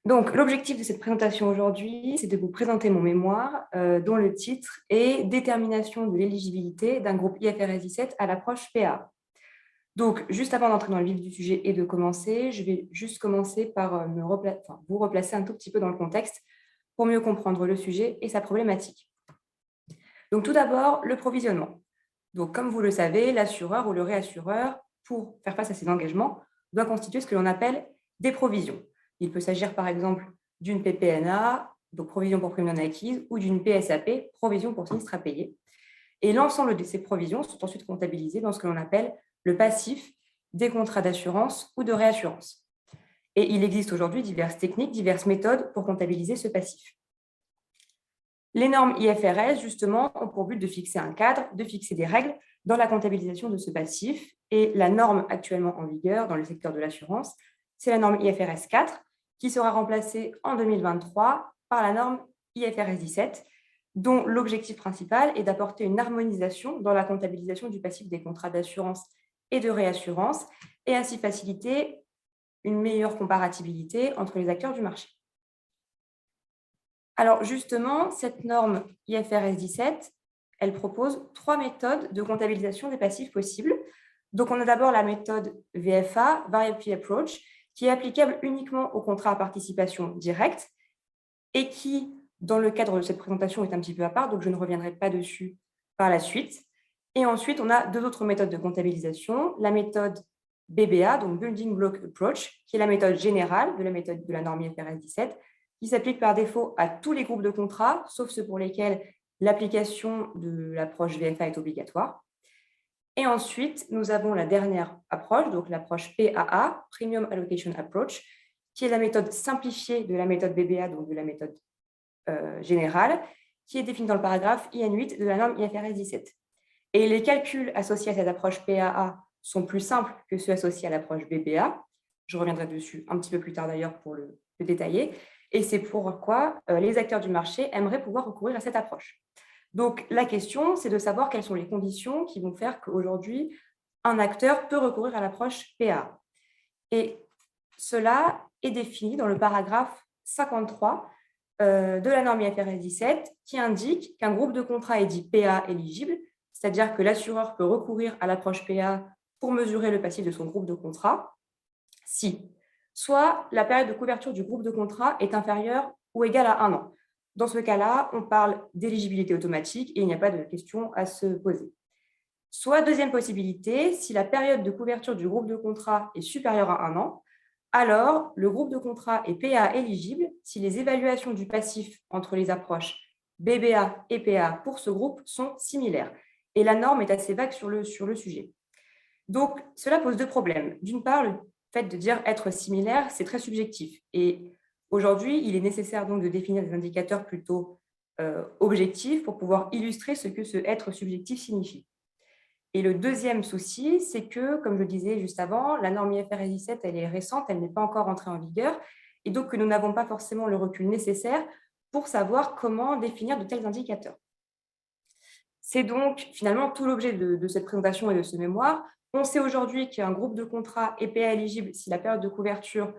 Donc, l'objectif de cette présentation aujourd'hui, c'est de vous présenter mon mémoire dont le titre est « Détermination de l'éligibilité d'un groupe IFRS 17 à l'approche PA ». Donc, juste avant d'entrer dans le vif du sujet et de commencer, je vais juste commencer par vous replacer un tout petit peu dans le contexte pour mieux comprendre le sujet et sa problématique. Donc, tout d'abord, le provisionnement. Donc, comme vous le savez, l'assureur ou le réassureur, pour faire face à ses engagements, doit constituer ce que l'on appelle des provisions. Il peut s'agir par exemple d'une PPNA, donc provision pour prime non acquise, ou d'une PSAP, provision pour sinistre à payer. Et l'ensemble de ces provisions sont ensuite comptabilisées dans ce que l'on appelle le passif des contrats d'assurance ou de réassurance. Et il existe aujourd'hui diverses techniques, diverses méthodes pour comptabiliser ce passif. Les normes IFRS, justement, ont pour but de fixer un cadre, de fixer des règles dans la comptabilisation de ce passif. Et la norme actuellement en vigueur dans le secteur de l'assurance, c'est la norme IFRS 4, qui sera remplacée en 2023 par la norme IFRS 17, dont l'objectif principal est d'apporter une harmonisation dans la comptabilisation du passif des contrats d'assurance et de réassurance, et ainsi faciliter une meilleure comparativité entre les acteurs du marché. Alors justement, cette norme IFRS 17, elle propose 3 méthodes de comptabilisation des passifs possibles. Donc on a d'abord la méthode VFA, Variable Fee Approach, qui est applicable uniquement aux contrats à participation directe et qui, dans le cadre de cette présentation, est un petit peu à part, donc je ne reviendrai pas dessus par la suite. Et ensuite, on a 2 autres méthodes de comptabilisation, la méthode BBA, donc Building Block Approach, qui est la méthode générale de la méthode de la norme IFRS 17, qui s'applique par défaut à tous les groupes de contrats, sauf ceux pour lesquels l'application de l'approche VFA est obligatoire. Et ensuite, nous avons la dernière approche, donc l'approche PAA, Premium Allocation Approach, qui est la méthode simplifiée de la méthode BBA, donc de la méthode générale, qui est définie dans le paragraphe IN8 de la norme IFRS 17. Et les calculs associés à cette approche PAA sont plus simples que ceux associés à l'approche BBA. Je reviendrai dessus un petit peu plus tard d'ailleurs pour le détailler. Et c'est pourquoi les acteurs du marché aimeraient pouvoir recourir à cette approche. Donc, la question, c'est de savoir quelles sont les conditions qui vont faire qu'aujourd'hui, un acteur peut recourir à l'approche PA. Et cela est défini dans le paragraphe 53 de la norme IFRS 17 qui indique qu'un groupe de contrats est dit PA éligible, c'est-à-dire que l'assureur peut recourir à l'approche PA pour mesurer le passif de son groupe de contrats, si soit la période de couverture du groupe de contrat est inférieure ou égale à 1 an. Dans ce cas-là, on parle d'éligibilité automatique et il n'y a pas de question à se poser. Soit deuxième possibilité, si la période de couverture du groupe de contrat est supérieure à 1 an, alors le groupe de contrat est PA éligible si les évaluations du passif entre les approches BBA et PA pour ce groupe sont similaires. Et la norme est assez vague sur le sujet. Donc, cela pose 2 problèmes. D'une part, le fait de dire être similaire, c'est très subjectif. Et aujourd'hui, il est nécessaire donc de définir des indicateurs plutôt objectifs pour pouvoir illustrer ce que ce être subjectif signifie. Et le deuxième souci, c'est que, comme je le disais juste avant, la norme IFRS 17, elle est récente, elle n'est pas encore entrée en vigueur, et donc que nous n'avons pas forcément le recul nécessaire pour savoir comment définir de tels indicateurs. C'est donc finalement tout l'objet de cette présentation et de ce mémoire. On sait aujourd'hui qu'un groupe de contrats est PA éligible si sa période de couverture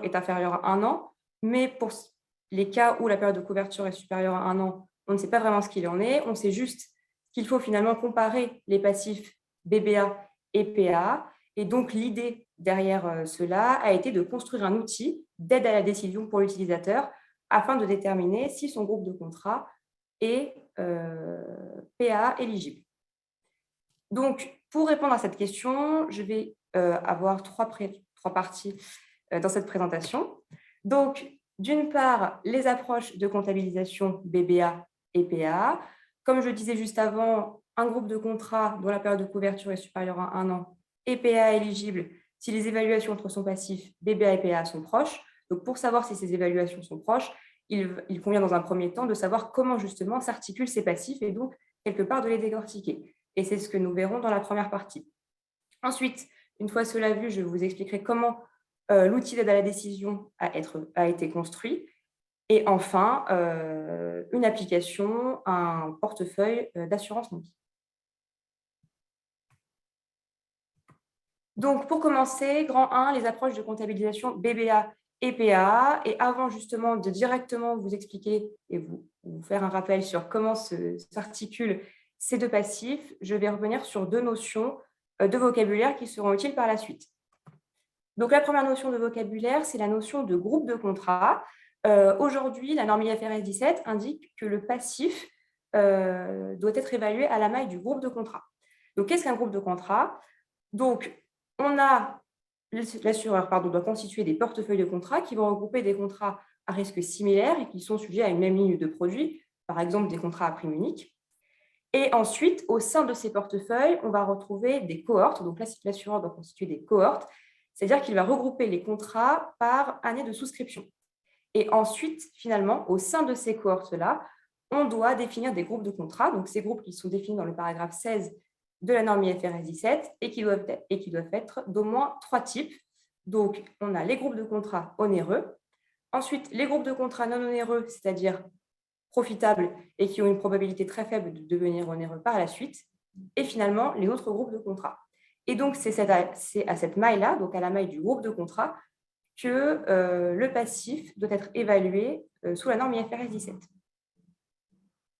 est inférieure à 1 an, mais pour les cas où la période de couverture est supérieure à 1 an, on ne sait pas vraiment ce qu'il en est. On sait juste qu'il faut finalement comparer les passifs BBA et PA. Et donc, l'idée derrière cela a été de construire un outil d'aide à la décision pour l'utilisateur afin de déterminer si son groupe de contrat est PA éligible. Donc, pour répondre à cette question, je vais avoir trois parties dans cette présentation. Donc, d'une part, les approches de comptabilisation BBA et PA. Comme je le disais juste avant, un groupe de contrats dont la période de couverture est supérieure à 1 an est PA éligible si les évaluations entre son passif BBA et PA sont proches. Donc, pour savoir si ces évaluations sont proches, il convient dans un premier temps de savoir comment justement s'articulent ces passifs et donc, quelque part, de les décortiquer. Et c'est ce que nous verrons dans la première partie. Ensuite, une fois cela vu, je vous expliquerai comment l'outil d'aide à la décision a été construit. Et enfin, une application, un portefeuille d'assurance non-vie. Donc, pour commencer, grand 1, les approches de comptabilisation BBA et PAA. Et avant justement de directement vous expliquer et vous faire un rappel sur comment s'articulent ces deux passifs, je vais revenir sur deux notions de vocabulaire qui seront utiles par la suite. Donc, la première notion de vocabulaire, c'est la notion de groupe de contrat. Aujourd'hui, la norme IFRS 17 indique que le passif doit être évalué à la maille du groupe de contrat. Donc, qu'est-ce qu'un groupe de contrat? Donc, l'assureur doit constituer des portefeuilles de contrats qui vont regrouper des contrats à risque similaire et qui sont sujets à une même ligne de produits, par exemple des contrats à prime unique. Et ensuite, au sein de ces portefeuilles, on va retrouver des cohortes. Donc là, l'assureur doit constituer des cohortes, c'est-à-dire qu'il va regrouper les contrats par année de souscription. Et ensuite, finalement, au sein de ces cohortes-là, on doit définir des groupes de contrats. Donc, ces groupes qui sont définis dans le paragraphe 16 de la norme IFRS 17 et qui doivent être d'au moins 3 types. Donc, on a les groupes de contrats onéreux. Ensuite, les groupes de contrats non onéreux, c'est-à-dire profitables et qui ont une probabilité très faible de devenir onéreux par la suite. Et finalement, les autres groupes de contrats. Et donc, c'est à cette maille-là, donc à la maille du groupe de contrat, que le passif doit être évalué sous la norme IFRS 17.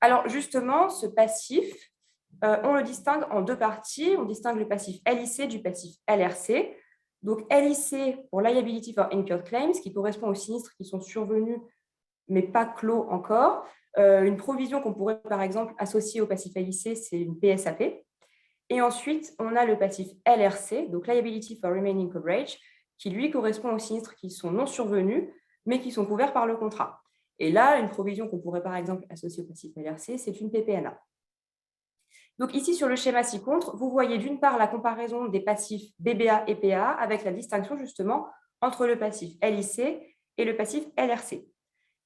Alors, justement, ce passif, on le distingue en deux parties. On distingue le passif LIC du passif LRC. Donc, LIC pour Liability for Incurred Claims, qui correspond aux sinistres qui sont survenus, mais pas clos encore. Une provision qu'on pourrait, par exemple, associer au passif LIC, c'est une PSAP. Et ensuite, on a le passif LRC, donc Liability for Remaining Coverage, qui lui correspond aux sinistres qui sont non survenus, mais qui sont couverts par le contrat. Et là, une provision qu'on pourrait, par exemple, associer au passif LRC, c'est une PPNA. Donc ici, sur le schéma ci-contre, vous voyez d'une part la comparaison des passifs BBA et PA avec la distinction justement entre le passif LIC et le passif LRC.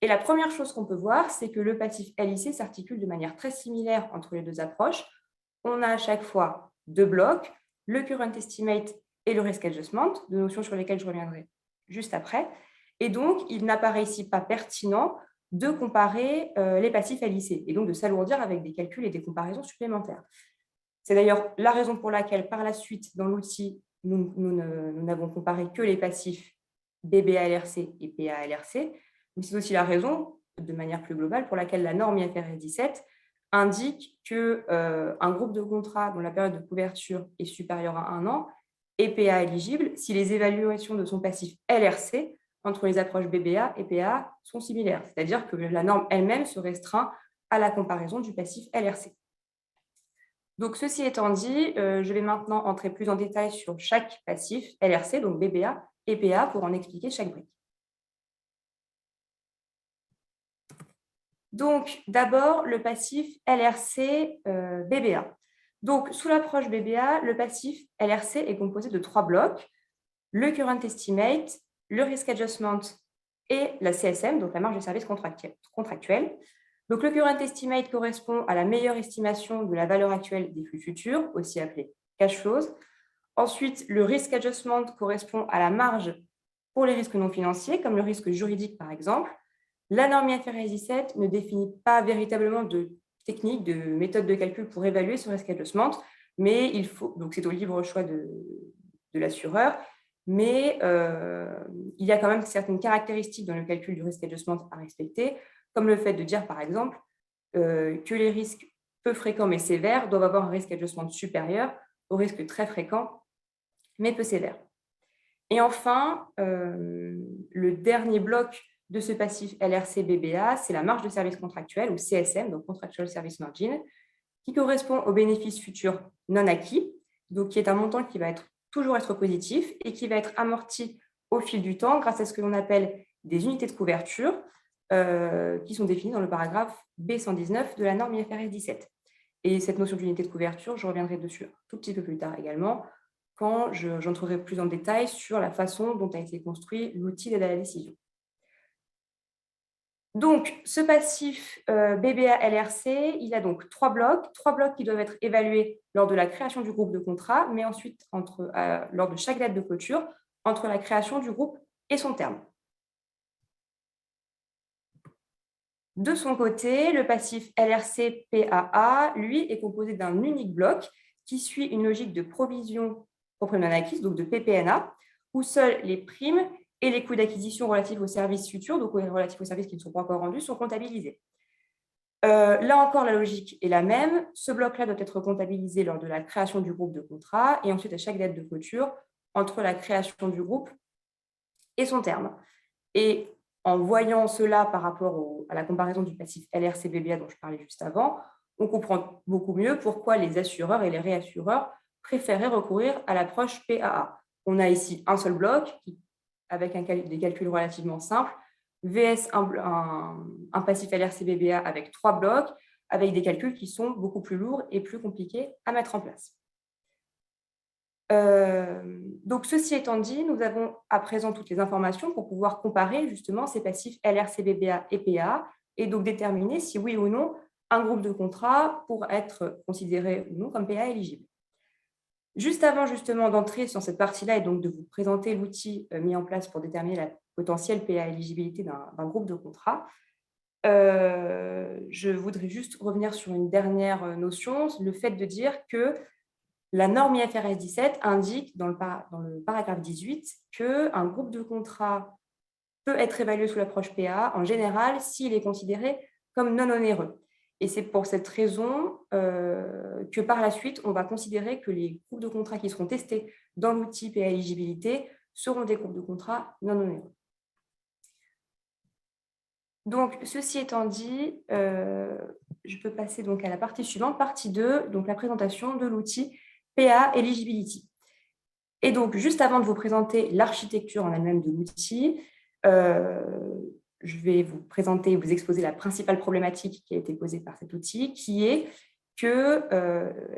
Et la première chose qu'on peut voir, c'est que le passif LIC s'articule de manière très similaire entre les deux approches. On a à chaque fois deux blocs, le current estimate et le risk adjustment, deux notions sur lesquelles je reviendrai juste après. Et donc, il n'apparaît ici pas pertinent de comparer les passifs LIC et donc de s'alourdir avec des calculs et des comparaisons supplémentaires. C'est d'ailleurs la raison pour laquelle, par la suite, dans l'outil, nous n'avons comparé que les passifs BBA-LRC et PA-LRC, mais c'est aussi la raison, de manière plus globale, pour laquelle la norme IFRS 17 indique qu'un groupe de contrats dont la période de couverture est supérieure à 1 an est PA éligible si les évaluations de son passif LRC entre les approches BBA et PA sont similaires, c'est-à-dire que la norme elle-même se restreint à la comparaison du passif LRC. Donc, ceci étant dit, je vais maintenant entrer plus en détail sur chaque passif LRC, donc BBA et PA, pour en expliquer chaque brique. Donc, d'abord, le passif LRC BBA. Donc, sous l'approche BBA, le passif LRC est composé de 3 blocs, le current estimate, le risk adjustment et la CSM, donc la marge de service contractuelle. Donc, le current estimate correspond à la meilleure estimation de la valeur actuelle des flux futurs, aussi appelée cash flows. Ensuite, le risk adjustment correspond à la marge pour les risques non financiers, comme le risque juridique par exemple. La norme IFRS 17 ne définit pas véritablement de technique, de méthode de calcul pour évaluer ce risk adjustment, mais donc c'est au libre choix de l'assureur, mais il y a quand même certaines caractéristiques dans le calcul du risk adjustment à respecter, comme le fait de dire par exemple que les risques peu fréquents mais sévères doivent avoir un risk adjustment supérieur aux risques très fréquents mais peu sévères. Et enfin, le dernier bloc de ce passif LRC-BBA, c'est la marge de service contractuel, ou CSM, donc Contractual Service Margin, qui correspond aux bénéfices futurs non acquis, donc qui est un montant qui va toujours être positif et qui va être amorti au fil du temps grâce à ce que l'on appelle des unités de couverture qui sont définies dans le paragraphe B119 de la norme IFRS 17. Et cette notion d'unité de couverture, je reviendrai dessus un tout petit peu plus tard également, quand j'entrerai plus en détail sur la façon dont a été construit l'outil d'aide à la décision. Donc, ce passif BBA-LRC, il a donc 3 blocs qui doivent être évalués lors de la création du groupe de contrat, mais ensuite lors de chaque date de clôture, entre la création du groupe et son terme. De son côté, le passif LRC-PAA, lui, est composé d'un unique bloc qui suit une logique de provision pour primes non acquises, donc de PPNA, où seules les primes et les coûts d'acquisition relatifs aux services futurs, donc relatifs aux services qui ne sont pas encore rendus, sont comptabilisés. Là encore, la logique est la même. Ce bloc-là doit être comptabilisé lors de la création du groupe de contrat et ensuite à chaque date de clôture entre la création du groupe et son terme. Et en voyant cela par rapport à la comparaison du passif LRC-BBA dont je parlais juste avant, on comprend beaucoup mieux pourquoi les assureurs et les réassureurs préféraient recourir à l'approche PAA. On a ici un seul bloc avec des calculs relativement simples, VS un passif LRC-BBA avec 3 blocs, avec des calculs qui sont beaucoup plus lourds et plus compliqués à mettre en place. Donc, ceci étant dit, nous avons à présent toutes les informations pour pouvoir comparer justement ces passifs LRC-BBA et PA et donc déterminer si oui ou non un groupe de contrats pourrait être considéré ou non comme PA éligible. Juste avant justement d'entrer sur cette partie-là et donc de vous présenter l'outil mis en place pour déterminer la potentielle PA éligibilité d'un groupe de contrats, je voudrais juste revenir sur une dernière notion, le fait de dire que la norme IFRS 17 indique dans le paragraphe 18 qu'un groupe de contrats peut être évalué sous l'approche PA en général s'il est considéré comme non onéreux. Et c'est pour cette raison que par la suite, on va considérer que les groupes de contrats qui seront testés dans l'outil PA éligibilité seront des groupes de contrats non onéreux. Donc, ceci étant dit, je peux passer donc à la partie suivante, partie 2, donc la présentation de l'outil PA Eligibility. Et donc, juste avant de vous présenter l'architecture en elle-même de l'outil, je vais vous présenter et vous exposer la principale problématique qui a été posée par cet outil, qui est que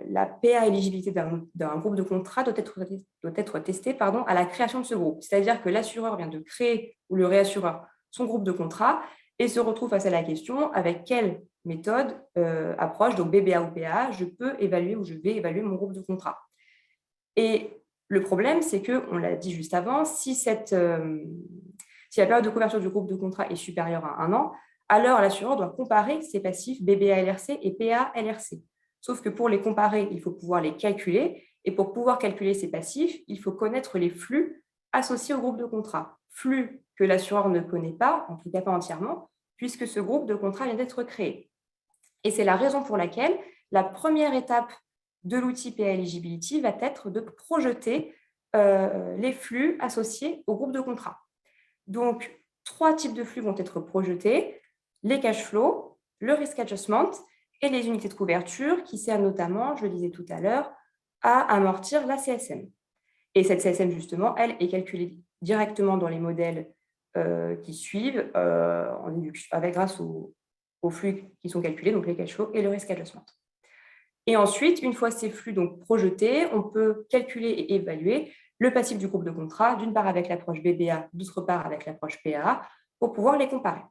la PA éligibilité d'un groupe de contrat doit être testée à la création de ce groupe. C'est-à-dire que l'assureur vient de créer, ou le réassureur, son groupe de contrat et se retrouve face à la question avec quelle méthode, approche, donc BBA ou PA, je peux évaluer ou je vais évaluer mon groupe de contrat. Et le problème, c'est que, on l'a dit juste avant, si la période de couverture du groupe de contrat est supérieure à 1 an, alors l'assureur doit comparer ses passifs BBA-LRC et PA-LRC. Sauf que pour les comparer, il faut pouvoir les calculer. Et pour pouvoir calculer ces passifs, il faut connaître les flux associés au groupe de contrat. Flux que l'assureur ne connaît pas, en tout cas pas entièrement, puisque ce groupe de contrat vient d'être créé. Et c'est la raison pour laquelle la première étape de l'outil PA Eligibility va être de projeter les flux associés au groupe de contrat. Donc, 3 types de flux vont être projetés, les cash flows, le risk adjustment et les unités de couverture qui servent notamment, je le disais tout à l'heure, à amortir la CSM. Et cette CSM, justement, elle est calculée directement dans les modèles qui suivent grâce aux flux qui sont calculés, donc les cash flows et le risk adjustment. Et ensuite, une fois ces flux donc projetés, on peut calculer et évaluer le passif du groupe de contrat, d'une part avec l'approche BBA, d'autre part avec l'approche PA, pour pouvoir les comparer.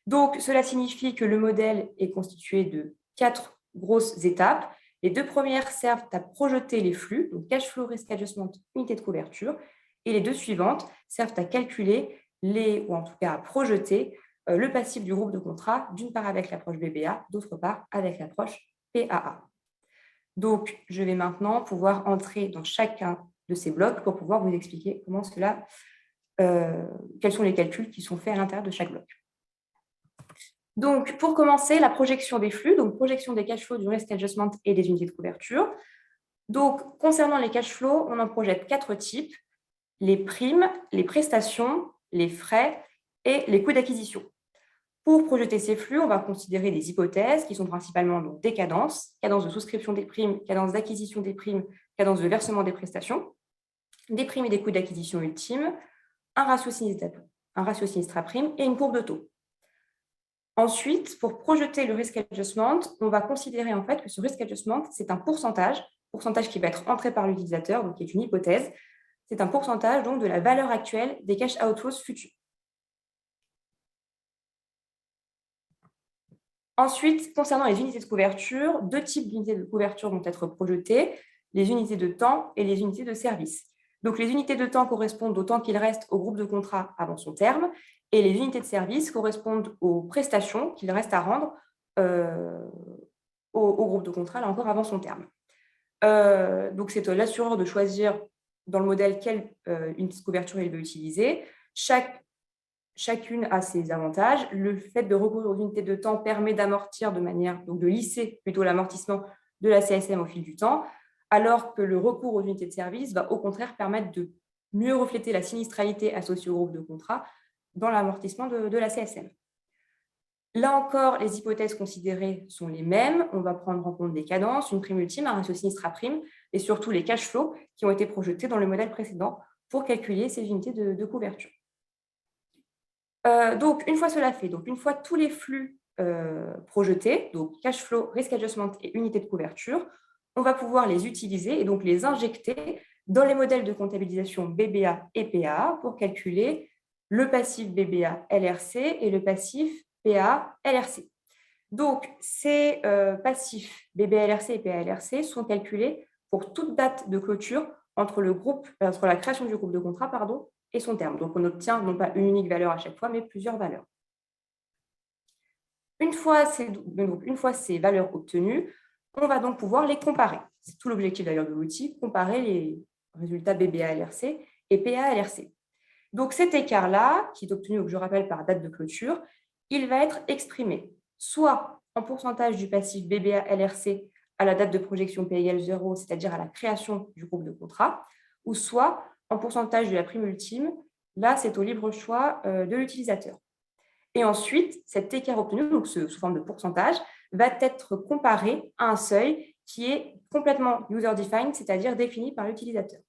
Donc, cela signifie que le modèle est constitué de 4 grosses étapes. Les 2 premières servent à projeter les flux, donc cash flow, risk adjustment, unité de couverture, et les 2 suivantes servent à calculer ou en tout cas à projeter le passif du groupe de contrat, d'une part avec l'approche BBA, d'autre part avec l'approche PAA. Donc, je vais maintenant pouvoir entrer dans chacun de ces blocs pour pouvoir vous expliquer comment quels sont les calculs qui sont faits à l'intérieur de chaque bloc. Donc, pour commencer, la projection des flux, donc projection des cash flows, du risk adjustment et des unités de couverture. Donc, concernant les cash flows, on en projette 4 types, les primes, les prestations, les frais et les coûts d'acquisition. Pour projeter ces flux, on va considérer des hypothèses qui sont principalement donc, des cadences, cadence de souscription des primes, cadence d'acquisition des primes, cadence de versement des prestations, des primes et des coûts d'acquisition ultimes, un ratio sinistre à prime et une courbe de taux. Ensuite, pour projeter le risk adjustment, on va considérer en fait que ce risk adjustment, c'est un pourcentage qui va être entré par l'utilisateur, donc qui est une hypothèse. C'est un pourcentage donc de la valeur actuelle des cash outflows futurs. Ensuite, concernant les unités de couverture, 2 types d'unités de couverture vont être projetées, les unités de temps et les unités de service. Donc, les unités de temps correspondent au temps qu'il reste au groupe de contrat avant son terme, et les unités de service correspondent aux prestations qu'il reste à rendre au groupe de contrat, là encore, avant son terme. Donc, c'est à l'assureur de choisir dans le modèle quelle unité de couverture il veut utiliser. Chacune a ses avantages. Le fait de recourir aux unités de temps permet d'amortir donc de lisser plutôt l'amortissement de la CSM au fil du temps, alors que le recours aux unités de service va au contraire permettre de mieux refléter la sinistralité associée au groupe de contrat dans l'amortissement de la CSM. Là encore, les hypothèses considérées sont les mêmes. On va prendre en compte des cadences, une prime ultime, un ratio sinistre à prime, et surtout les cash flows qui ont été projetés dans le modèle précédent pour calculer ces unités de couverture. Donc, une fois cela fait, donc une fois tous les flux projetés, donc cash flow, risk adjustment et unité de couverture, on va pouvoir les utiliser et donc les injecter dans les modèles de comptabilisation BBA et PA pour calculer le passif BBA LRC et le passif PA LRC. Donc, ces passifs BBA LRC et PA LRC sont calculés pour toute date de clôture entre la création du groupe de contrat et son terme. Donc, on obtient non pas une unique valeur à chaque fois, mais plusieurs valeurs. Une fois ces valeurs obtenues, on va donc pouvoir les comparer. C'est tout l'objectif d'ailleurs de l'outil, comparer les résultats BBA-LRC et PA-LRC. Donc, cet écart-là, qui est obtenu, je rappelle, par date de clôture, il va être exprimé soit en pourcentage du passif BBA-LRC à la date de projection P égale 0, c'est-à-dire à la création du groupe de contrat, ou soit en pourcentage de la prime ultime. Là, c'est au libre choix de l'utilisateur. Et ensuite, cet écart obtenu, donc sous forme de pourcentage, va être comparé à un seuil qui est complètement user-defined, c'est-à-dire défini par l'utilisateur.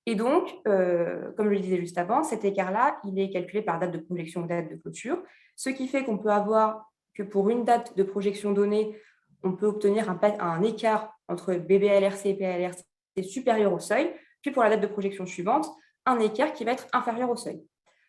Et donc, comme je le disais juste avant, cet écart-là, il est calculé par date de projection ou date de clôture, ce qui fait qu'on peut avoir que pour une date de projection donnée, on peut obtenir un écart entre BBA-LRC et PA-LRC supérieur au seuil, puis pour la date de projection suivante, un écart qui va être inférieur au seuil.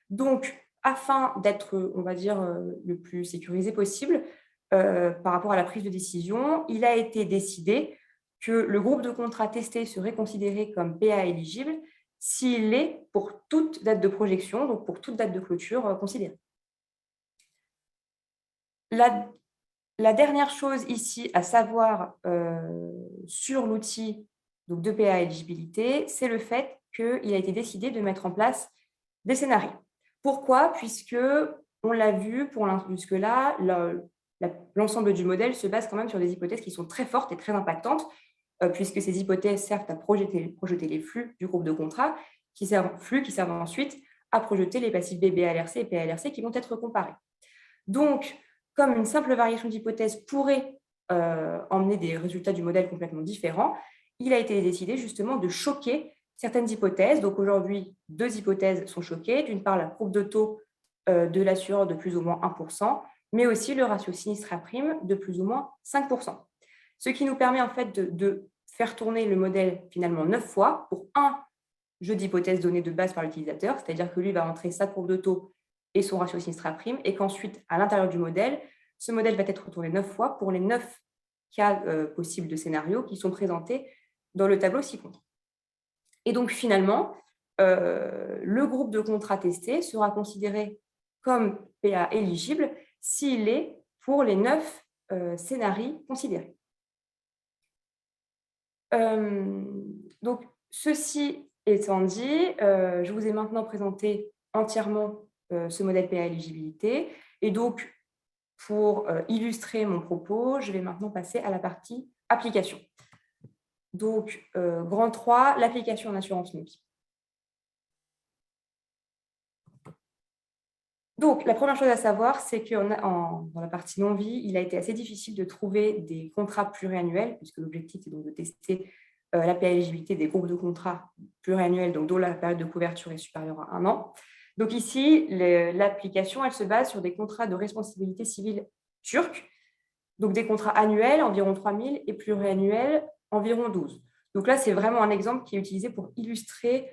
Donc, afin d'être, on va dire, le plus sécurisé possible par rapport à la prise de décision, il a été décidé que le groupe de contrat testé serait considéré comme PA éligible s'il l'est pour toute date de projection, donc pour toute date de clôture considérée. La dernière chose ici à savoir sur l'outil de PA éligibilité, c'est le fait qu'il a été décidé de mettre en place des scénarios. Pourquoi ? Puisque, on l'a vu jusque-là, l'ensemble du modèle se base quand même sur des hypothèses qui sont très fortes et très impactantes, puisque ces hypothèses servent à projeter les flux du groupe de contrat, qui servent ensuite à projeter les passifs BBA-LRC et PA-LRC qui vont être comparés. Donc, comme une simple variation d'hypothèse pourrait emmener des résultats du modèle complètement différents, il a été décidé justement de choquer certaines hypothèses. Donc aujourd'hui, 2 hypothèses sont choquées. D'une part, la courbe de taux de l'assureur de plus ou moins 1%, mais aussi le ratio sinistre à prime de plus ou moins 5%. Ce qui nous permet en fait de faire tourner le modèle finalement 9 fois pour un jeu d'hypothèses données de base par l'utilisateur, c'est-à-dire que lui va entrer sa courbe de taux et son ratio sinistre à prime, et qu'ensuite, à l'intérieur du modèle, ce modèle va être retourné 9 fois pour les 9 cas possibles de scénarios qui sont présentés dans le tableau ci-contre. Et donc, finalement, le groupe de contrats testés sera considéré comme PA éligible s'il est pour les 9 scénarios considérés. Donc, ceci étant dit, je vous ai maintenant présenté entièrement ce modèle PA éligibilité. Et donc, pour illustrer mon propos, je vais maintenant passer à la partie application. Donc, grand 3, l'application en assurance non-vie. Donc, la première chose à savoir, c'est que dans la partie non-vie, il a été assez difficile de trouver des contrats pluriannuels, puisque l'objectif est donc de tester la PA éligibilité des groupes de contrats pluriannuels, donc dont la période de couverture est supérieure à 1 an. Donc ici, l'application, elle se base sur des contrats de responsabilité civile turcs, donc des contrats annuels, environ 3 000, et pluriannuels, environ 12. Donc là, c'est vraiment un exemple qui est utilisé pour illustrer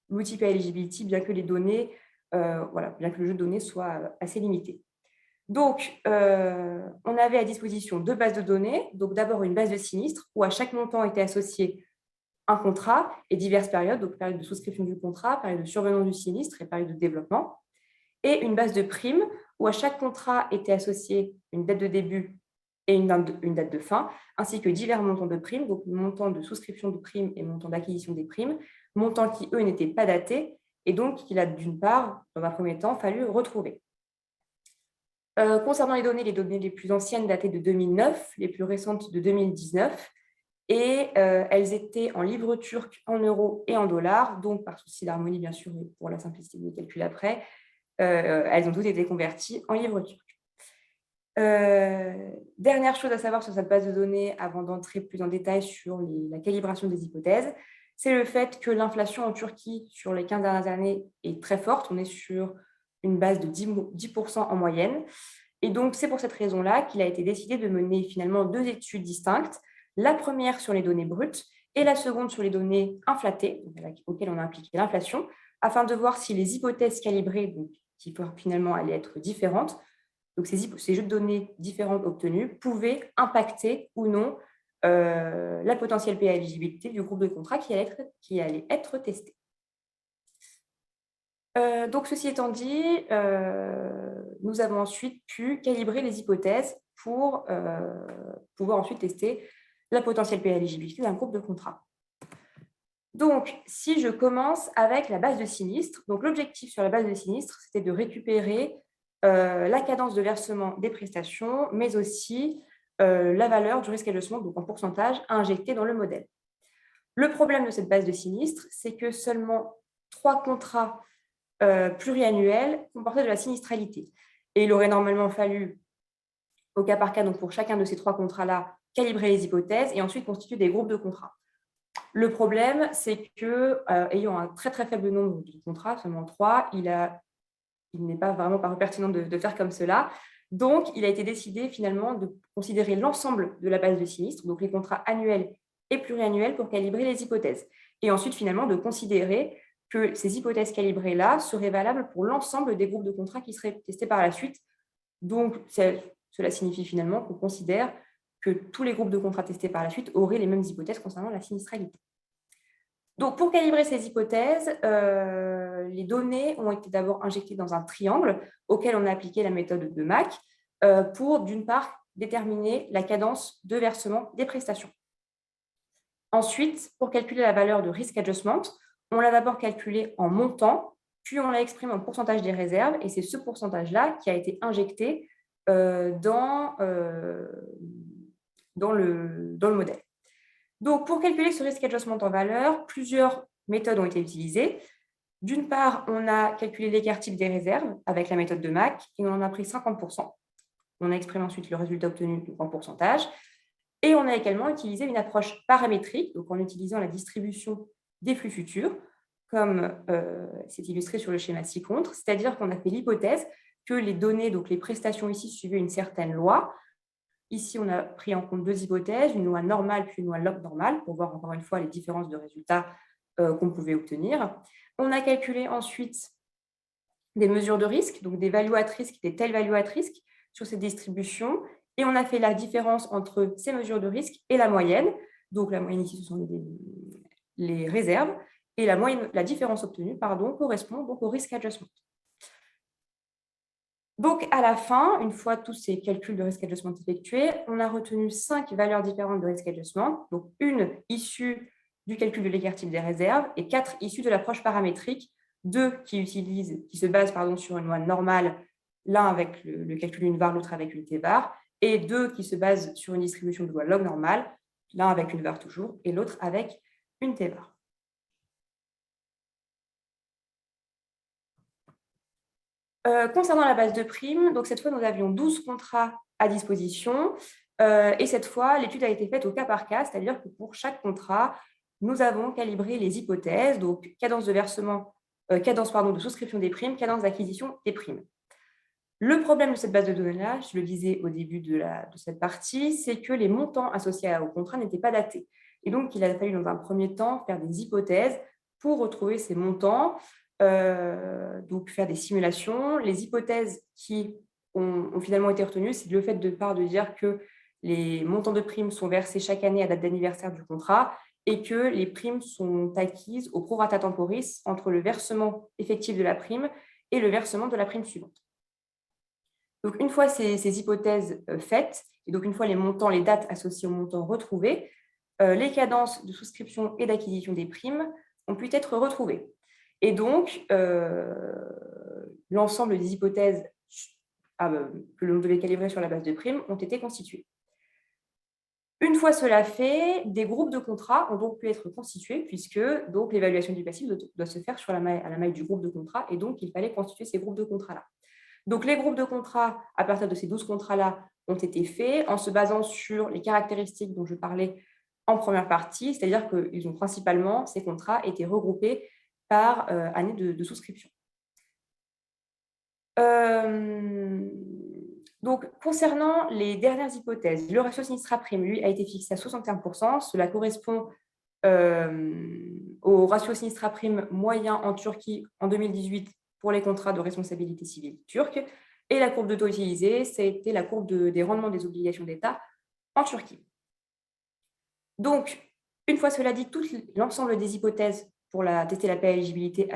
l'outil PA Eligibility, bien que les données, bien que le jeu de données soit assez limité. Donc, on avait à disposition 2 bases de données. Donc, d'abord, une base de sinistres où à chaque montant était associé un contrat et diverses périodes, donc période de souscription du contrat, période de survenance du sinistre et période de développement. Et une base de primes où à chaque contrat était associé une date de début et une date de fin, ainsi que divers montants de primes, donc montant de souscription de primes et montant d'acquisition des primes, montants qui, eux, n'étaient pas datés, et donc qu'il a d'une part, dans un premier temps, fallu retrouver. Concernant les données les plus anciennes datées de 2009, les plus récentes de 2019, et elles étaient en livres turcs, en euros et en dollars, donc par souci d'harmonie, bien sûr, mais pour la simplicité des calculs après, elles ont toutes été converties en livres turcs. Dernière chose à savoir sur cette base de données, avant d'entrer plus en détail sur la calibration des hypothèses, c'est le fait que l'inflation en Turquie sur les 15 dernières années est très forte. On est sur une base de 10% en moyenne. Et donc, c'est pour cette raison-là qu'il a été décidé de mener finalement 2 études distinctes. La première sur les données brutes et la seconde sur les données inflatées, auxquelles on a appliqué l'inflation, afin de voir si les hypothèses calibrées, donc, qui finalement allaient être différentes, donc ces jeux de données différentes obtenus, pouvaient impacter ou non la potentielle PA éligibilité du groupe de contrat qui allait être testé. Donc, ceci étant dit, nous avons ensuite pu calibrer les hypothèses pour pouvoir ensuite tester la potentielle PA éligibilité d'un groupe de contrat. Donc, si je commence avec la base de sinistre, donc l'objectif sur la base de sinistre, c'était de récupérer la cadence de versement des prestations, mais aussi la valeur du risque adjustment, donc en pourcentage, à injecter dans le modèle. Le problème de cette base de sinistre, c'est que seulement 3 contrats pluriannuels comportaient de la sinistralité. Et il aurait normalement fallu, au cas par cas, donc pour chacun de ces 3 contrats-là, calibrer les hypothèses et ensuite constituer des groupes de contrats. Le problème, c'est que, ayant un très très faible nombre de contrats, seulement 3, il n'est pas vraiment paru pertinent de faire comme cela. Donc, il a été décidé finalement de considérer l'ensemble de la base de sinistre, donc les contrats annuels et pluriannuels, pour calibrer les hypothèses. Et ensuite, finalement, de considérer que ces hypothèses calibrées-là seraient valables pour l'ensemble des groupes de contrats qui seraient testés par la suite. Donc, cela signifie finalement qu'on considère que tous les groupes de contrats testés par la suite auraient les mêmes hypothèses concernant la sinistralité. Donc, pour calibrer ces hypothèses, les données ont été d'abord injectées dans un triangle auquel on a appliqué la méthode de Mac pour, d'une part, déterminer la cadence de versement des prestations. Ensuite, pour calculer la valeur de risk adjustment, on l'a d'abord calculé en montant, puis on l'a exprimé en pourcentage des réserves, et c'est ce pourcentage-là qui a été injecté dans le modèle. Donc, pour calculer ce risk adjustment en valeur, plusieurs méthodes ont été utilisées. D'une part, on a calculé l'écart type des réserves avec la méthode de Mac et on en a pris 50%. On a exprimé ensuite le résultat obtenu en pourcentage. Et on a également utilisé une approche paramétrique, donc en utilisant la distribution des flux futurs, comme c'est illustré sur le schéma ci-contre, c'est-à-dire qu'on a fait l'hypothèse que les données, donc les prestations ici, suivaient une certaine loi. Ici, on a pris en compte 2 hypothèses, une loi normale puis une loi log normale, pour voir encore une fois les différences de résultats qu'on pouvait obtenir. On a calculé ensuite des mesures de risque, donc des value at risk, des tail value at risk sur ces distributions, et on a fait la différence entre ces mesures de risque et la moyenne. Donc la moyenne ici, ce sont les réserves, et la différence obtenue correspond donc au risk adjustment. Donc, à la fin, une fois tous ces calculs de risk adjustment effectués, on a retenu 5 valeurs différentes de risk adjustment, donc une issue du calcul de l'écart type des réserves et 4 issues de l'approche paramétrique, 2 qui se basent sur une loi normale, l'un avec le calcul d'une var, l'autre avec une t-var, et 2 qui se basent sur une distribution de loi log normale, l'un avec une var toujours et l'autre avec une t-var. Concernant la base de primes, donc cette fois, nous avions 12 contrats à disposition et cette fois, l'étude a été faite au cas par cas, c'est-à-dire que pour chaque contrat, nous avons calibré les hypothèses, donc cadence de versement, cadence de souscription des primes, cadence d'acquisition des primes. Le problème de cette base de données-là, je le disais au début de cette partie, c'est que les montants associés au contrat n'étaient pas datés. Et donc, il a fallu dans un premier temps faire des hypothèses pour retrouver ces montants, donc faire des simulations. Les hypothèses qui ont finalement été retenues, c'est le fait de dire que les montants de primes sont versés chaque année à date d'anniversaire du contrat et que les primes sont acquises au prorata temporis entre le versement effectif de la prime et le versement de la prime suivante. Donc, une fois ces hypothèses faites, et donc une fois les dates associées aux montants retrouvés, les cadences de souscription et d'acquisition des primes ont pu être retrouvées. Et donc, l'ensemble des hypothèses que l'on devait calibrer sur la base de primes ont été constituées. Une fois cela fait, des groupes de contrats ont donc pu être constitués puisque donc l'évaluation du passif doit se faire à la maille du groupe de contrats et donc il fallait constituer ces groupes de contrats-là. Donc les groupes de contrats, à partir de ces 12 contrats-là, ont été faits en se basant sur les caractéristiques dont je parlais en première partie, c'est-à-dire qu'ils ont principalement, ces contrats, été regroupés par année de souscription. Donc, concernant les dernières hypothèses, le ratio sinistre à prime, lui, a été fixé à 61%. Cela correspond au ratio sinistre à prime moyen en Turquie en 2018 pour les contrats de responsabilité civile turque. Et la courbe de taux utilisée, ça a été la courbe des rendements des obligations d'État en Turquie. Donc, une fois cela dit, l'ensemble des hypothèses pour tester la PA éligibilité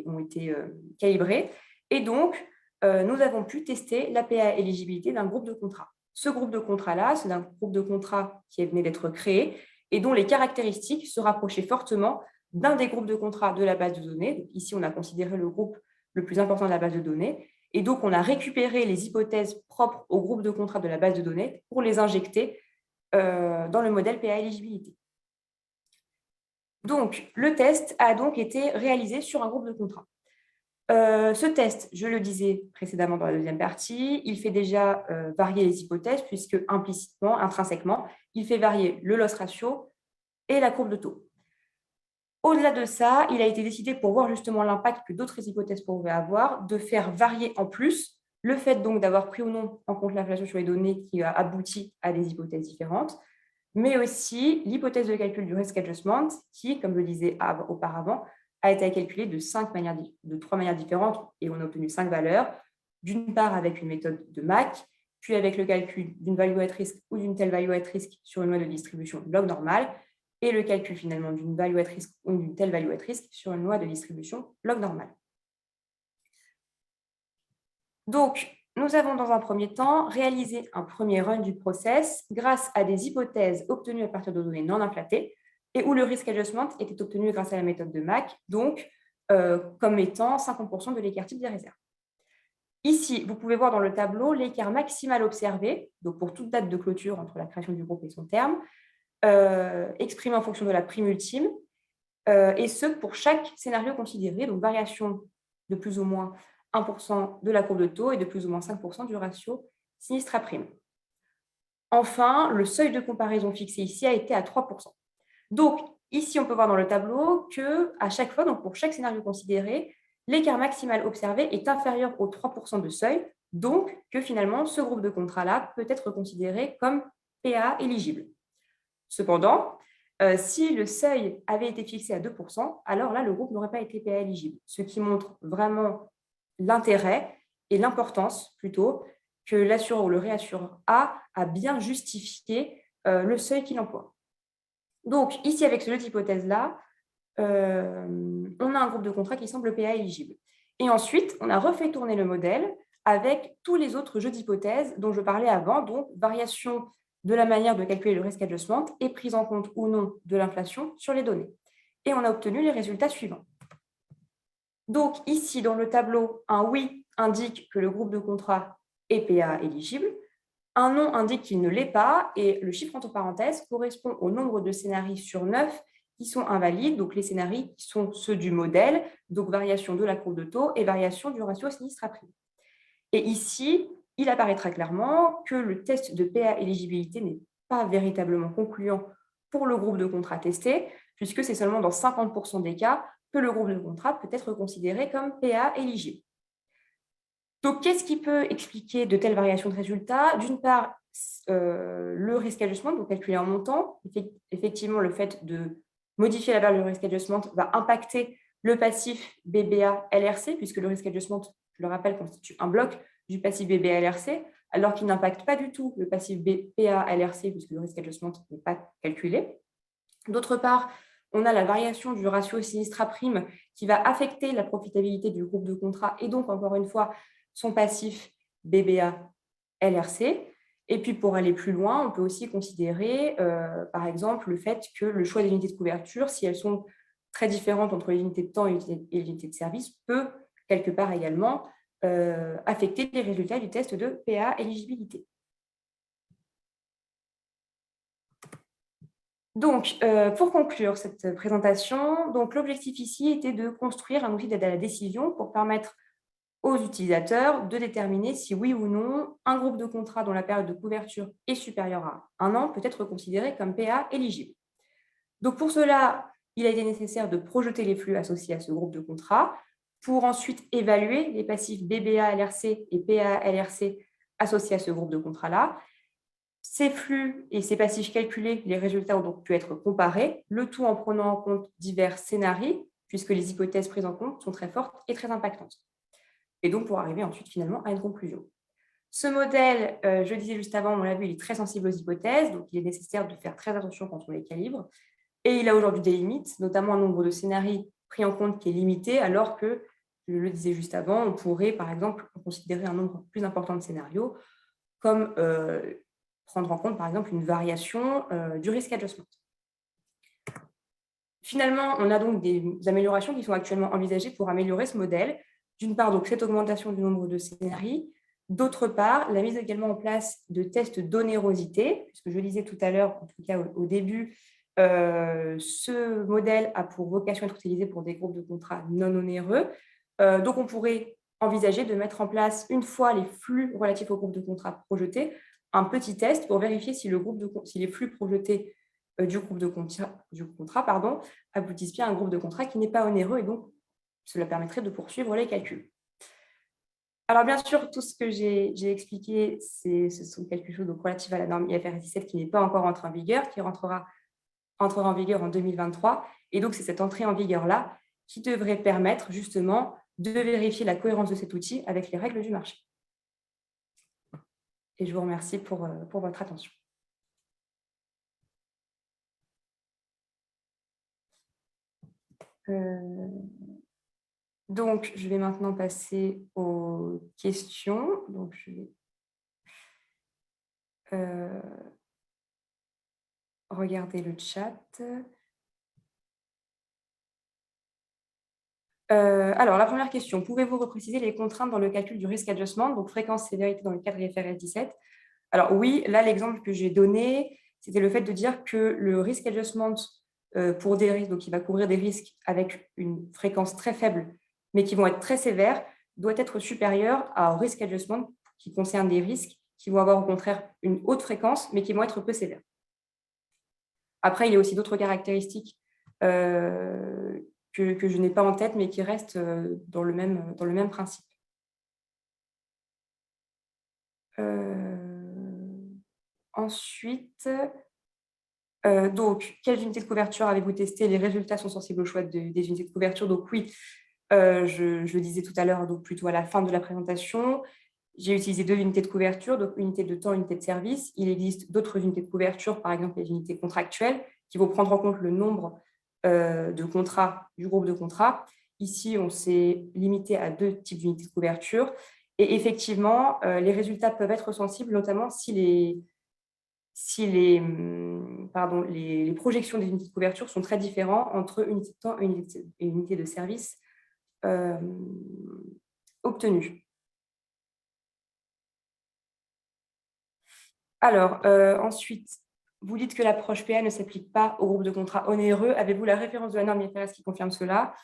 ont été calibrées. Et donc, nous avons pu tester la PA éligibilité d'un groupe de contrats. Ce groupe de contrats-là, c'est un groupe de contrats qui venait d'être créé et dont les caractéristiques se rapprochaient fortement d'un des groupes de contrats de la base de données. Donc, ici, on a considéré le groupe le plus important de la base de données. Et donc, on a récupéré les hypothèses propres au groupe de contrats de la base de données pour les injecter dans le modèle PA éligibilité. Donc, le test a donc été réalisé sur un groupe de contrats. Ce test, je le disais précédemment dans la deuxième partie, il fait déjà varier les hypothèses puisque implicitement, intrinsèquement, il fait varier le loss ratio et la courbe de taux. Au-delà de ça, il a été décidé, pour voir justement l'impact que d'autres hypothèses pouvaient avoir, de faire varier en plus le fait donc d'avoir pris ou non en compte l'inflation sur les données qui a abouti à des hypothèses différentes, mais aussi l'hypothèse de calcul du risk adjustment qui, comme je le disais auparavant, a été calculée de 3 manières différentes et on a obtenu 5 valeurs. D'une part avec une méthode de MAC, puis avec le calcul d'une value at risk ou d'une telle value at risk sur une loi de distribution log normale et le calcul finalement d'une value at risk ou d'une telle value at risk sur une loi de distribution log normale. Donc, nous avons dans un premier temps réalisé un premier run du process grâce à des hypothèses obtenues à partir de données non inflatées et où le risk adjustment était obtenu grâce à la méthode de MAC, donc comme étant 50% de l'écart type des réserves. Ici, vous pouvez voir dans le tableau l'écart maximal observé, donc pour toute date de clôture entre la création du groupe et son terme, exprimé en fonction de la prime ultime, et ce pour chaque scénario considéré, donc variation de plus ou moins 1% de la courbe de taux et de plus ou moins 5% du ratio sinistre à prime. Enfin, le seuil de comparaison fixé ici a été à 3%. Donc, ici, on peut voir dans le tableau qu'à chaque fois, donc pour chaque scénario considéré, l'écart maximal observé est inférieur aux 3% de seuil, donc que finalement, ce groupe de contrats-là peut être considéré comme PA éligible. Cependant, si le seuil avait été fixé à 2%, alors là, le groupe n'aurait pas été PA éligible, ce qui montre vraiment l'intérêt et l'importance plutôt que l'assureur ou le réassureur a à bien justifier le seuil qu'il emploie. Donc, ici, avec ce jeu d'hypothèses-là, on a un groupe de contrats qui semble PA éligible. Et ensuite, on a refait tourner le modèle avec tous les autres jeux d'hypothèses dont je parlais avant, donc variation de la manière de calculer le risk adjustment et prise en compte ou non de l'inflation sur les données. Et on a obtenu les résultats suivants. Donc, ici, dans le tableau, un oui indique que le groupe de contrat est PA éligible, un non indique qu'il ne l'est pas, et le chiffre entre parenthèses correspond au nombre de scénarios sur 9 qui sont invalides, donc les scénarios qui sont ceux du modèle, donc variation de la courbe de taux et variation du ratio sinistre à prime. Et ici, il apparaîtra clairement que le test de PA éligibilité n'est pas véritablement concluant pour le groupe de contrat testé, puisque c'est seulement dans 50% des cas que le groupe de contrat peut être considéré comme PA éligible. Donc, qu'est-ce qui peut expliquer de telles variations de résultats? D'une part, le risk adjustment, donc calculé en montant. Effectivement, le fait de modifier la valeur du risk adjustment va impacter le passif BBA-LRC, puisque le risk adjustment, je le rappelle, constitue un bloc du passif BBA-LRC, alors qu'il n'impacte pas du tout le passif PA-LRC, puisque le risk adjustment n'est pas calculé. D'autre part, on a la variation du ratio sinistre à prime qui va affecter la profitabilité du groupe de contrat et donc, encore une fois, son passif BBA-LRC. Et puis, pour aller plus loin, on peut aussi considérer, par exemple, le fait que le choix des unités de couverture, si elles sont très différente entre les unités de temps et les unités de service peut, quelque part également, affecter les résultats du test de PA éligibilité. Donc, pour conclure cette présentation, l'objectif ici était de construire un outil d'aide à la décision pour permettre aux utilisateurs de déterminer si oui ou non un groupe de contrats dont la période de couverture est supérieure à 1 an peut être considéré comme PA éligible. Donc, pour cela, il a été nécessaire de projeter les flux associés à ce groupe de contrats pour ensuite évaluer les passifs BBA-LRC et PA-LRC associés à ce groupe de contrats-là. Ces flux et ces passifs calculés, les résultats ont donc pu être comparés, le tout en prenant en compte divers scénarios, puisque les hypothèses prises en compte sont très fortes et très impactantes. Et donc, pour arriver ensuite finalement à une conclusion. Ce modèle, je le disais juste avant, on l'a vu, il est très sensible aux hypothèses, donc il est nécessaire de faire très attention quand on les calibre. Et il a aujourd'hui des limites, notamment un nombre de scénarios pris en compte qui est limité, alors que, je le disais juste avant, on pourrait par exemple considérer un nombre plus important de scénarios, comme prendre en compte par exemple une variation du risk adjustment. Finalement, on a donc des améliorations qui sont actuellement envisagées pour améliorer ce modèle. D'une part, donc, cette augmentation du nombre de scénarios. D'autre part, la mise également en place de tests d'onérosité, puisque je disais tout à l'heure, en tout cas au début, ce modèle a pour vocation d'être utilisé pour des groupes de contrats non onéreux. Donc, on pourrait envisager de mettre en place, une fois les flux relatifs au groupe de contrats projetés, un petit test pour vérifier si les flux projetés du contrat aboutissent bien à un groupe de contrats qui n'est pas onéreux, et donc cela permettrait de poursuivre les calculs. Alors bien sûr, tout ce que j'ai expliqué, ce sont quelque chose relatif à la norme IFRS 17 qui n'est pas encore entrée en vigueur, qui entrera en vigueur en 2023. Et donc, c'est cette entrée en vigueur-là qui devrait permettre justement de vérifier la cohérence de cet outil avec les règles du marché. Et je vous remercie pour votre attention. Donc, je vais maintenant passer aux questions. Donc, je vais regarder le chat. Alors, la première question, pouvez-vous repréciser les contraintes dans le calcul du risk adjustment, donc fréquence sévérité dans le cadre IFRS 17? Alors oui, là, l'exemple que j'ai donné, c'était le fait de dire que le risk adjustment pour des risques, donc qui va couvrir des risques avec une fréquence très faible, mais qui vont être très sévères, doit être supérieur au risk adjustment qui concerne des risques qui vont avoir au contraire une haute fréquence, mais qui vont être peu sévères. Après, il y a aussi d'autres caractéristiques que je n'ai pas en tête, mais qui restent dans le même principe. Ensuite, donc, quelles unités de couverture avez-vous testé? Les résultats sont sensibles au choix des unités de couverture. Donc oui, je le disais tout à l'heure, donc plutôt à la fin de la présentation, j'ai utilisé 2 unités de couverture, donc unité de temps, unité de service. Il existe d'autres unités de couverture, par exemple les unités contractuelles, qui vont prendre en compte le nombre de contrats du groupe de contrats. Ici, on s'est limité à 2 types d'unités de couverture. Et effectivement, les résultats peuvent être sensibles, notamment si les projections des unités de couverture sont très différentes entre unité de temps et unité de service obtenues. Alors, ensuite, vous dites que l'approche PA ne s'applique pas au groupe de contrats onéreux. Avez-vous la référence de la norme IFRS qui confirme cela?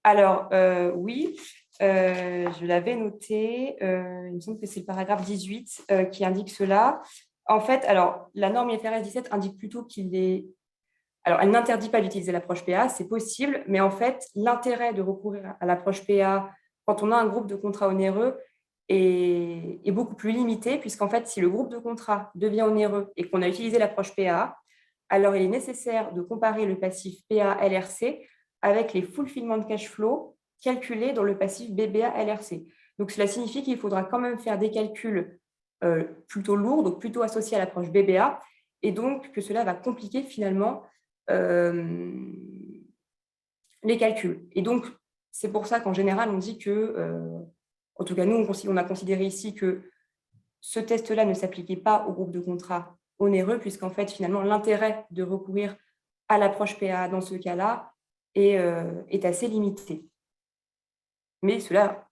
Alors, oui, je l'avais noté. Il me semble que c'est le paragraphe 18 qui indique cela. En fait, alors, la norme IFRS 17 indique plutôt qu'il est... Alors, elle n'interdit pas d'utiliser l'approche PA, c'est possible, mais en fait, l'intérêt de recourir à l'approche PA quand on a un groupe de contrats onéreux est beaucoup plus limité, puisqu'en fait, si le groupe de contrats devient onéreux et qu'on a utilisé l'approche PA, alors il est nécessaire de comparer le passif PA-LRC avec les fulfillment de cash flow calculés dans le passif BBA-LRC. Donc, cela signifie qu'il faudra quand même faire des calculs plutôt lourds, donc plutôt associés à l'approche BBA, et donc que cela va compliquer finalement les calculs. Et donc, c'est pour ça qu'en général, on dit que, en tout cas, nous, on a considéré ici que ce test-là ne s'appliquait pas au groupe de contrats onéreux, puisqu'en fait, finalement, l'intérêt de recourir à l'approche PA dans ce cas-là est assez limité. Mais cela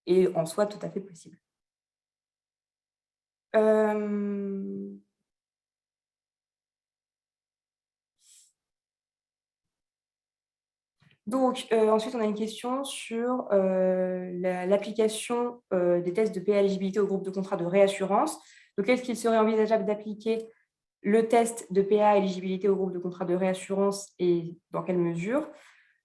est en soi tout à fait possible. Euh, Donc, ensuite, on a une question sur l'application des tests de PA éligibilité au groupe de contrat de réassurance. Donc, est-ce qu'il serait envisageable d'appliquer le test de PA éligibilité au groupe de contrat de réassurance et dans quelle mesure?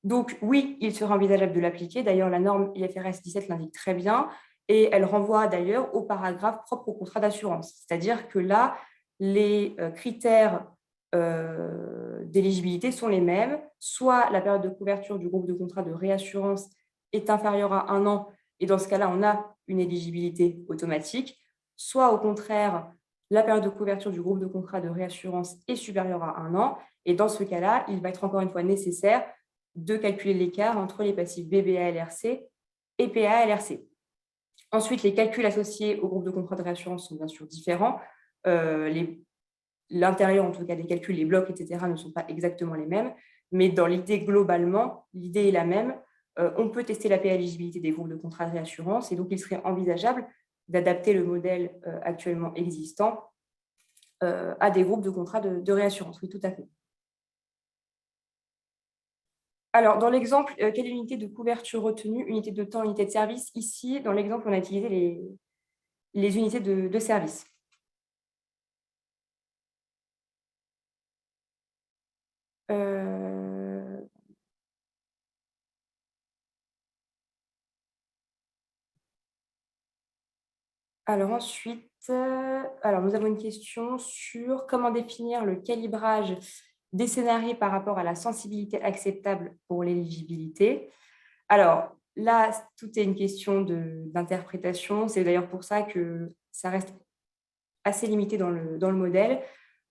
Donc, oui, il serait envisageable de l'appliquer. D'ailleurs, la norme IFRS 17 l'indique très bien et elle renvoie d'ailleurs au paragraphe propre au contrat d'assurance. C'est-à-dire que là, les critères d'éligibilité sont les mêmes. Soit la période de couverture du groupe de contrat de réassurance est inférieure à 1 an et dans ce cas-là, on a une éligibilité automatique. Soit au contraire, la période de couverture du groupe de contrat de réassurance est supérieure à 1 an et dans ce cas-là, il va être encore une fois nécessaire de calculer l'écart entre les passifs BBA-LRC et PA-LRC. Ensuite, les calculs associés au groupe de contrat de réassurance sont bien sûr différents. L'intérieur, en tout cas, des calculs, les blocs, etc., ne sont pas exactement les mêmes. Mais dans l'idée, globalement, l'idée est la même. On peut tester la PA éligibilité des groupes de contrat de réassurance et donc il serait envisageable d'adapter le modèle actuellement existant à des groupes de contrat de réassurance. Oui, tout à fait. Alors, dans l'exemple, quelle unité de couverture retenue? Unité de temps, unité de service. Ici, dans l'exemple, on a utilisé les unités de service. Alors ensuite, nous avons une question sur comment définir le calibrage des scénarios par rapport à la sensibilité acceptable pour l'éligibilité. Alors là, tout est une question d'interprétation. C'est d'ailleurs pour ça que ça reste assez limité dans le modèle.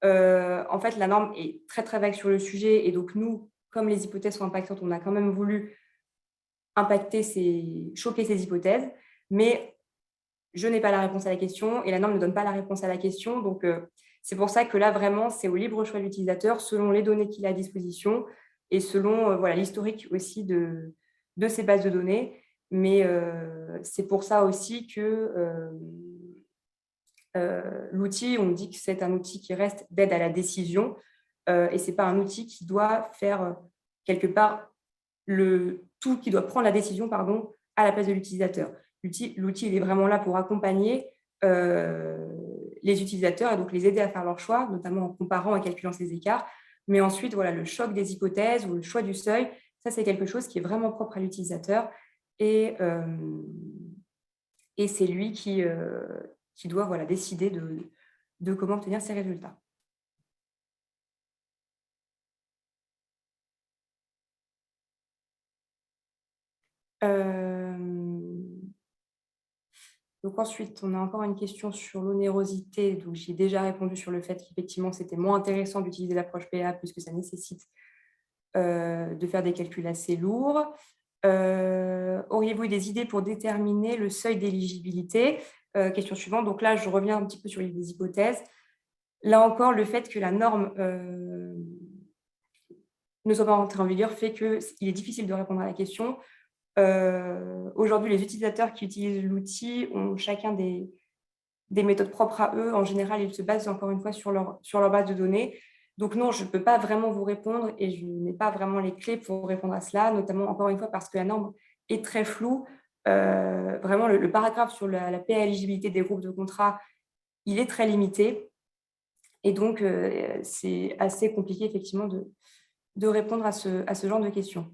En fait, la norme est très, très vague sur le sujet. Et donc, nous, comme les hypothèses sont impactantes, on a quand même voulu choquer ces hypothèses. Mais je n'ai pas la réponse à la question et la norme ne donne pas la réponse à la question. Donc, c'est pour ça que là, vraiment, c'est au libre choix de l'utilisateur selon les données qu'il a à disposition et selon l'historique aussi de ces bases de données. Mais c'est pour ça aussi que l'outil, on dit que c'est un outil qui reste d'aide à la décision et ce n'est pas un outil qui doit faire quelque part qui doit prendre la décision pardon, à la place de l'utilisateur. L'outil, il est vraiment là pour accompagner les utilisateurs et donc les aider à faire leur choix, notamment en comparant et calculant ces écarts. Mais ensuite, voilà, le choc des hypothèses ou le choix du seuil, ça, c'est quelque chose qui est vraiment propre à l'utilisateur et c'est lui qui doit décider de comment obtenir ces résultats. Donc ensuite, on a encore une question sur l'onérosité. Donc j'ai déjà répondu sur le fait qu'effectivement, c'était moins intéressant d'utiliser l'approche PA puisque ça nécessite de faire des calculs assez lourds. Auriez-vous eu des idées pour déterminer le seuil d'éligibilité? Question suivante. Donc là, je reviens un petit peu sur les hypothèses. Là encore, le fait que la norme ne soit pas entrée en vigueur fait qu'il est difficile de répondre à la question. Aujourd'hui, les utilisateurs qui utilisent l'outil ont chacun des méthodes propres à eux. En général, ils se basent encore une fois sur leur base de données. Donc non, je ne peux pas vraiment vous répondre et je n'ai pas vraiment les clés pour répondre à cela, notamment encore une fois parce que la norme est très floue. Vraiment, le paragraphe sur la PA éligibilité des groupes de contrat, il est très limité. Et donc, c'est assez compliqué effectivement de répondre à ce genre de questions.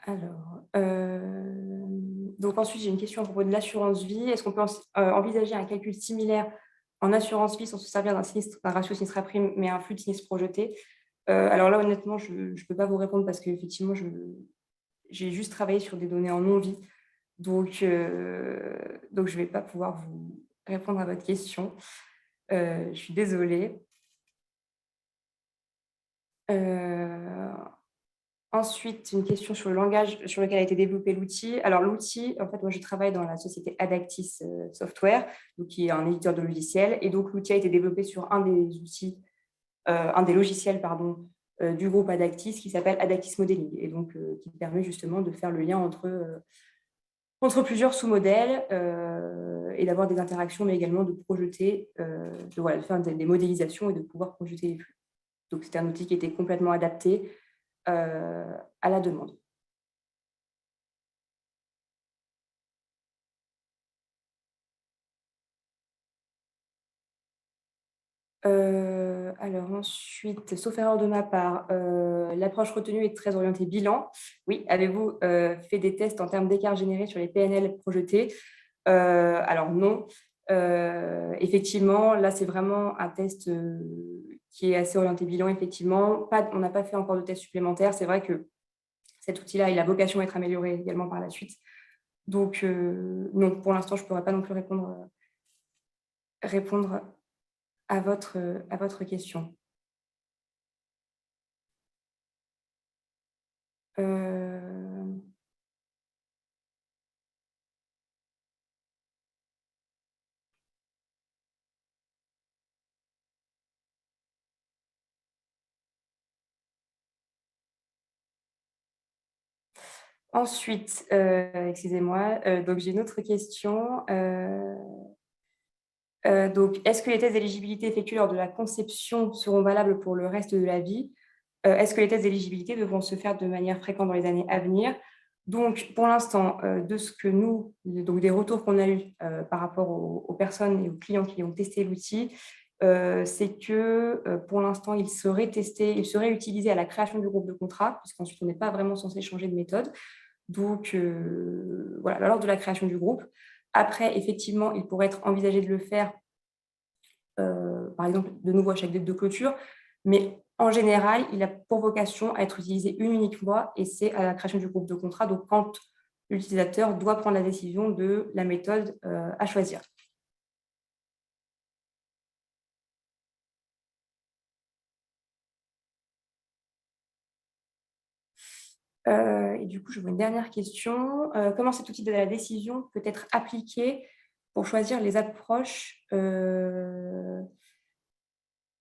Alors, donc ensuite, j'ai une question à propos de l'assurance vie. Est-ce qu'on peut envisager un calcul similaire en assurance vie sans se servir d'un ratio sinistre à prime, mais un flux de sinistre projeté? Alors là, honnêtement, je ne peux pas vous répondre parce qu'effectivement, j'ai juste travaillé sur des données en non-vie. Donc, je ne vais pas pouvoir vous répondre à votre question. Je suis désolée. Euh, Ensuite, une question sur le langage sur lequel a été développé l'outil. Alors, l'outil, en fait, moi, je travaille dans la société Adactis Software, donc, qui est un éditeur de logiciels. Et donc, l'outil a été développé sur un des outils, un des logiciels, pardon, du groupe Adactis qui s'appelle Adactis Modeling et donc qui permet justement de faire le lien entre plusieurs sous-modèles et d'avoir des interactions, mais également de projeter, de faire des modélisations et de pouvoir projeter les flux. Donc, c'était un outil qui était complètement adapté à la demande. Alors ensuite, sauf erreur de ma part, l'approche retenue est très orientée bilan. Oui, avez-vous fait des tests en termes d'écart généré sur les PNL projetés? Alors non. Effectivement, là, c'est vraiment un test qui est assez orienté bilan, effectivement. On n'a pas fait encore de tests supplémentaires. C'est vrai que cet outil-là, il a vocation à être amélioré également par la suite. Donc, non, pour l'instant, je ne pourrais pas non plus répondre à votre question. Ensuite, excusez-moi, donc j'ai une autre question. Donc, est-ce que les tests d'éligibilité effectués lors de la conception seront valables pour le reste de la vie? Est-ce que les tests d'éligibilité devront se faire de manière fréquente dans les années à venir? Donc, pour l'instant, de ce que donc des retours qu'on a eus par rapport aux personnes et aux clients qui ont testé l'outil, c'est que pour l'instant, il serait utilisé à la création du groupe de contrat, puisqu'ensuite, on n'est pas vraiment censé changer de méthode. Donc, voilà, lors de la création du groupe. Après, effectivement, il pourrait être envisagé de le faire, par exemple, de nouveau à chaque date de clôture, mais en général, il a pour vocation à être utilisé une unique fois et c'est à la création du groupe de contrat, donc quand l'utilisateur doit prendre la décision de la méthode à choisir. Et du coup, je vois une dernière question. Comment cet outil de la décision peut être appliqué pour choisir les approches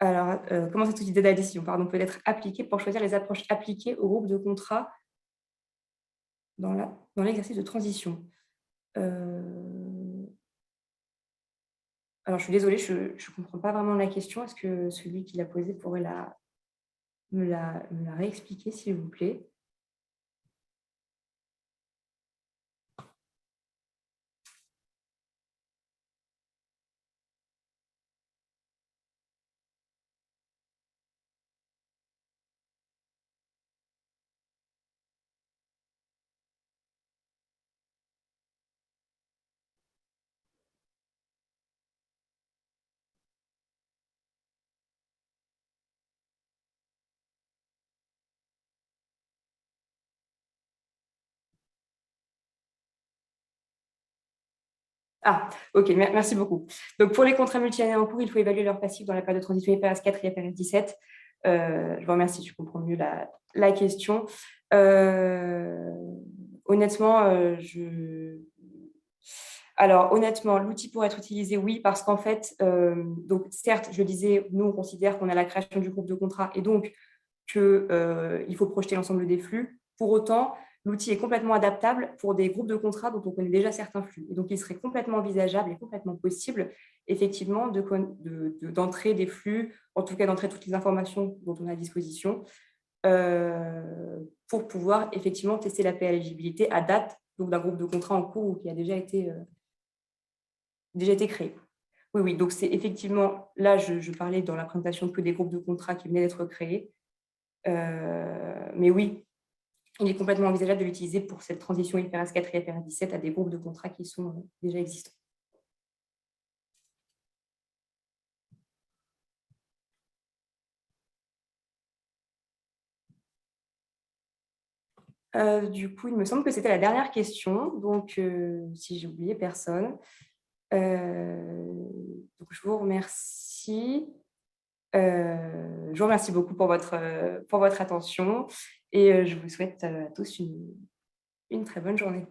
Alors, comment cet outil d'aide à la décision peut être appliqué pour choisir les approches appliquées au groupe de contrat dans l'exercice de transition? Alors, je suis désolée, je ne comprends pas vraiment la question. Est-ce que celui qui l'a posée pourrait me la réexpliquer, s'il vous plaît? Ah, ok, merci beaucoup. Donc, pour les contrats multi-années en cours, il faut évaluer leur passif dans la période de transition IFRS 4 et IFRS 17. Je vous remercie, tu comprends mieux la question. Honnêtement, Alors, honnêtement, l'outil pourrait être utilisé, oui, parce qu'en fait, donc certes, je disais, nous, on considère qu'on a la création du groupe de contrat et donc qu'il faut projeter l'ensemble des flux. Pour autant, l'outil est complètement adaptable pour des groupes de contrats dont on connaît déjà certains flux. Et donc, il serait complètement envisageable et complètement possible, effectivement, d'entrer des flux, en tout cas d'entrer toutes les informations dont on a à disposition, pour pouvoir effectivement tester la paix éligibilité à date donc d'un groupe de contrats en cours ou qui a déjà été créé. Oui, oui, donc c'est effectivement, là, je parlais dans la présentation que des groupes de contrats qui venaient d'être créés. Mais oui, il est complètement envisageable de l'utiliser pour cette transition IFRS 4 et IFRS 17 à des groupes de contrats qui sont déjà existants. Du coup, il me semble que c'était la dernière question. Donc, si j'ai oublié personne. Donc, je vous remercie. Je vous remercie beaucoup pour votre attention et je vous souhaite à tous une très bonne journée.